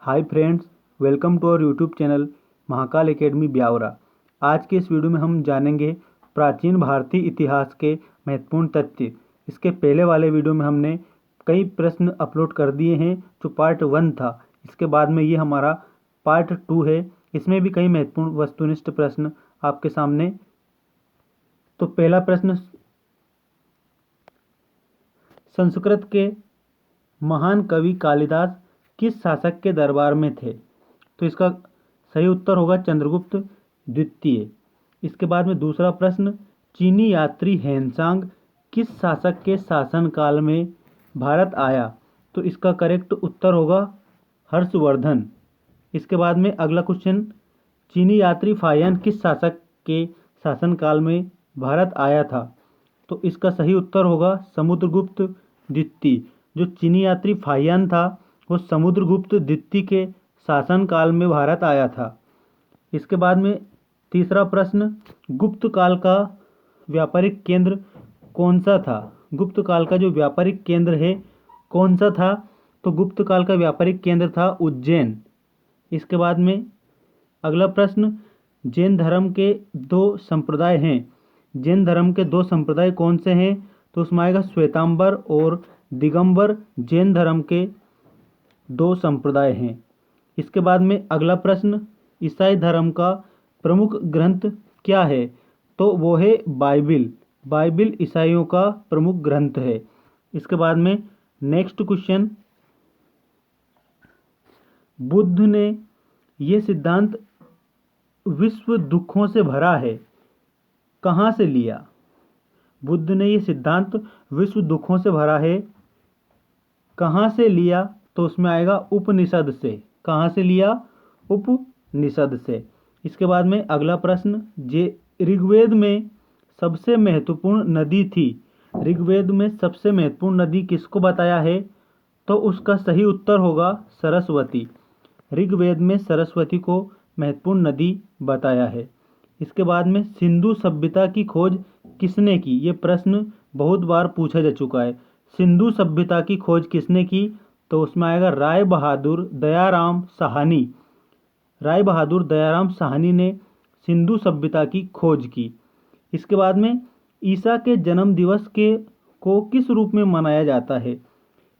Hi friends, welcome to our YouTube channel Mahakal academy Biaora. आज के इस वीडियो में हम जानेंगे प्राचीन भारतीय इतिहास के महत्वपूर्ण तथ्य। इसके पहले वाले वीडियो में हमने कई प्रश्न अपलोड कर दिए हैं जो पार्ट 1 था। इसके बाद में ये हमारा पार्ट 2 है। इसमें भी कई महत्वपूर्ण वस्तुनिष्ठ प्रश्न आपके सामने। तो पहला प्रश्न, संस्कृत के महान कवि कालिदास किस शासक के दरबार में थे? तो इसका सही उत्तर होगा चंद्रगुप्त द्वितीय। इसके बाद में दूसरा प्रश्न, चीनी यात्री हेनसांग किस शासक के शासनकाल में भारत आया? तो इसका करेक्ट उत्तर होगा हर्षवर्धन। इसके बाद में अगला क्वेश्चन, चीनी यात्री फाहियान किस शासक के शासनकाल में भारत आया था? तो इसका सही उत्तर होगा समुद्रगुप्त द्वितीय। जो चीनी यात्री फाहियान था वो समुद्रगुप्त द्वितीय के शासनकाल में भारत आया था। इसके बाद में तीसरा प्रश्न, गुप्त काल का व्यापारिक केंद्र कौन सा था? गुप्त काल का जो व्यापारिक केंद्र है कौन सा था? तो गुप्त काल का व्यापारिक केंद्र था उज्जैन। इसके बाद में अगला प्रश्न, जैन धर्म के दो संप्रदाय हैं। जैन धर्म के दो संप्रदाय कौन से हैं? तो उसमें आएगा श्वेतांबर और दिगंबर जैन धर्म के दो संप्रदाय हैं। इसके बाद में अगला प्रश्न, ईसाई धर्म का प्रमुख ग्रंथ क्या है? तो वो है बाइबिल। बाइबिल ईसाइयों का प्रमुख ग्रंथ है। इसके बाद में नेक्स्ट क्वेश्चन, बुद्ध ने ये सिद्धांत विश्व दुखों से भरा है कहाँ से लिया? बुद्ध ने ये सिद्धांत विश्व दुखों से भरा है कहाँ से लिया? तो उसमें आएगा उपनिषद से। कहाँ से लिया? उपनिषद से। इसके बाद में अगला प्रश्न, ऋग्वेद में सबसे महत्वपूर्ण नदी थी। ऋग्वेद में सबसे महत्वपूर्ण नदी किसको बताया है? तो उसका सही उत्तर होगा सरस्वती। ऋग्वेद में सरस्वती को महत्वपूर्ण नदी बताया है। इसके बाद में सिंधु सभ्यता की खोज किसने की? ये प्रश्न बहुत बार पूछा जा चुका है। सिंधु सभ्यता की खोज किसने की? तो उसमें आएगा राय बहादुर दयाराम साहनी। राय बहादुर दयाराम साहनी ने सिंधु सभ्यता की खोज की। इसके बाद में ईसा के जन्म दिवस को किस रूप में मनाया जाता है?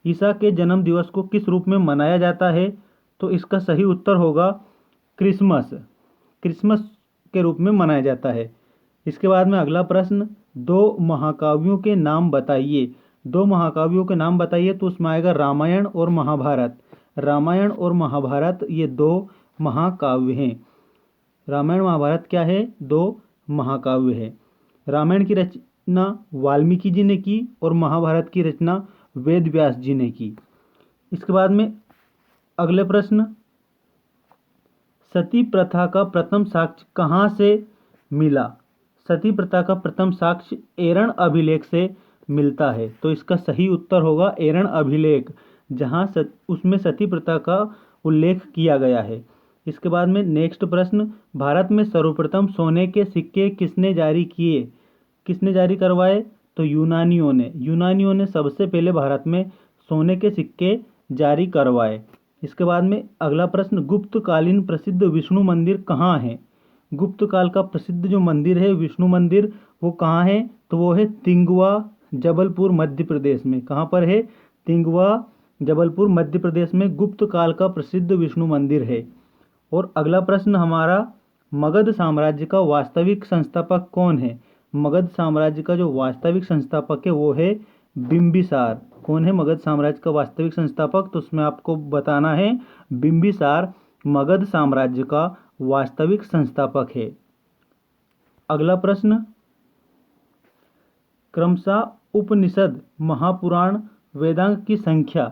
ईसा के जन्म दिवस को किस रूप में मनाया जाता है? तो इसका सही उत्तर होगा क्रिसमस। क्रिसमस के रूप में मनाया जाता है। इसके बाद में अगला प्रश्न, दो महाकाव्यों के नाम बताइए। दो महाकाव्यों के नाम बताइए। तो उसमें आएगा रामायण और महाभारत। रामायण और महाभारत ये दो महाकाव्य हैं। रामायण महाभारत क्या है? दो महाकाव्य है। रामायण की रचना वाल्मीकि जी ने की और महाभारत की रचना वेद व्यास जी ने की। इसके बाद में अगले प्रश्न, सती प्रथा का प्रथम साक्ष्य कहाँ से मिला? सती प्रथा का प्रथम साक्ष्य एरण अभिलेख से मिलता है। तो इसका सही उत्तर होगा एरण अभिलेख, जहाँ उसमें सती प्रथा का उल्लेख किया गया है। इसके बाद में नेक्स्ट प्रश्न, भारत में सर्वप्रथम सोने के सिक्के किसने जारी किए? किसने जारी करवाए? तो यूनानियों ने। यूनानियों ने सबसे पहले भारत में सोने के सिक्के जारी करवाए। इसके बाद में अगला प्रश्न, गुप्तकालीन प्रसिद्ध विष्णु मंदिर कहाँ है? गुप्त काल का प्रसिद्ध जो मंदिर है विष्णु मंदिर वो कहाँ है? तो वो है तिंगवा, जबलपुर, मध्य प्रदेश में। कहाँ पर है? तिंगवा, जबलपुर, मध्य प्रदेश में गुप्त काल का प्रसिद्ध विष्णु मंदिर है। और अगला प्रश्न हमारा, मगध साम्राज्य का वास्तविक संस्थापक कौन है? मगध साम्राज्य का जो वास्तविक संस्थापक है वो है बिंबिसार। कौन है मगध साम्राज्य का वास्तविक संस्थापक? तो उसमें आपको बताना है बिंबिसार मगध साम्राज्य का वास्तविक संस्थापक है। अगला प्रश्न, क्रमशः उपनिषद, महापुराण, वेदांग की संख्या।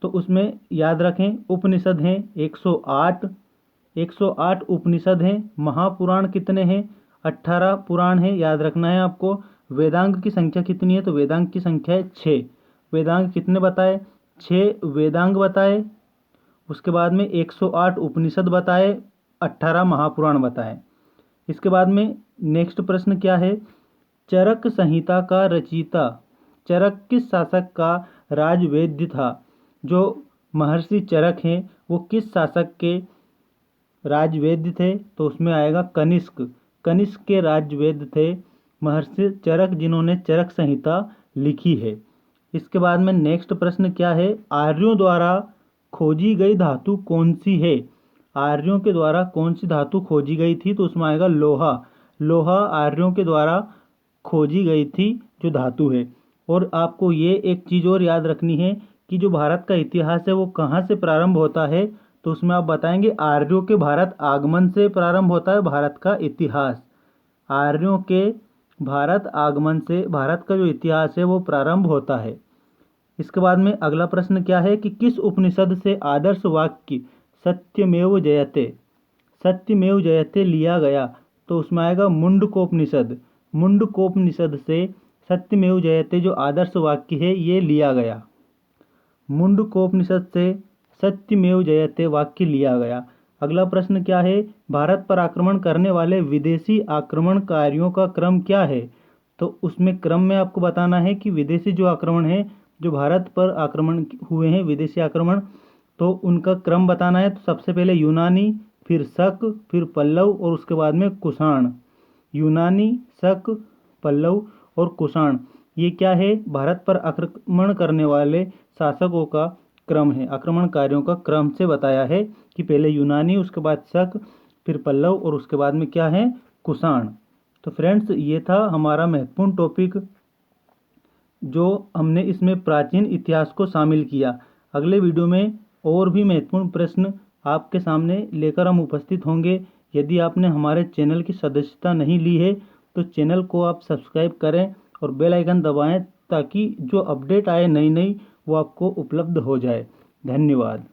तो उसमें याद रखें उपनिषद हैं 108। 108 उपनिषद हैं। महापुराण कितने हैं? 18 पुराण हैं, याद रखना है आपको। वेदांग की संख्या कितनी है? तो वेदांग की संख्या है 6। वेदांग कितने बताए? 6 वेदांग बताए। उसके बाद में 108 उपनिषद बताए, 18 महापुराण बताए। इसके बाद में नेक्स्ट प्रश्न क्या है, चरक संहिता का रचयिता, चरक किस शासक का राजवेद्य था? जो महर्षि चरक हैं वो किस शासक के राजवेद्य थे? तो उसमें आएगा कनिष्क। कनिष्क के राजवेद्य थे महर्षि चरक, जिन्होंने चरक संहिता लिखी है। इसके बाद में नेक्स्ट प्रश्न क्या है? आर्यों द्वारा खोजी गई धातु कौन सी है? आर्यों के द्वारा कौन सी धातु खोजी गई थी? तो उसमें आएगा लोहा। लोहा आर्यों के द्वारा खोजी गई थी जो धातु है। और आपको ये एक चीज़ और याद रखनी है कि जो भारत का इतिहास है वो कहाँ से प्रारंभ होता है? तो उसमें आप बताएंगे आर्यों के भारत आगमन से प्रारंभ होता है भारत का इतिहास। आर्यों के भारत आगमन से भारत का जो इतिहास है वो प्रारंभ होता है। इसके बाद में अगला प्रश्न क्या है कि किस उपनिषद से आदर्श वाक्य सत्यमेव जयते, सत्यमेव जयते लिया गया? तो उसमें आएगा मुंडकोपनिषद। मुंडकोपनिषद से सत्यमेव जयते जो आदर्श वाक्य है ये लिया गया। मुंडकोपनिषद से सत्यमेव जयते वाक्य लिया गया। अगला प्रश्न क्या है? भारत पर आक्रमण करने वाले विदेशी आक्रमणकारियों का क्रम क्या है? तो उसमें क्रम में आपको बताना है कि विदेशी जो आक्रमण है, जो भारत पर आक्रमण हुए हैं विदेशी आक्रमण, तो उनका क्रम बताना है। तो सबसे पहले यूनानी, फिर शक, फिर पल्लव और उसके बाद में कुषाण। यूनानी, शक, पल्लव और कुषाण, ये क्या है? भारत पर आक्रमण करने वाले शासकों का क्रम है, आक्रमणकारियों का क्रम से बताया है कि पहले यूनानी, उसके बाद शक, फिर पल्लव और उसके बाद में क्या है? कुषाण। तो फ्रेंड्स, ये था हमारा महत्वपूर्ण टॉपिक जो हमने इसमें प्राचीन इतिहास को शामिल किया। अगले वीडियो में और भी महत्वपूर्ण प्रश्न आपके सामने लेकर हम उपस्थित होंगे। यदि आपने हमारे चैनल की सदस्यता नहीं ली है तो चैनल को आप सब्सक्राइब करें और बेल आइकन दबाएं ताकि जो अपडेट आए नई नई वो आपको उपलब्ध हो जाए। धन्यवाद।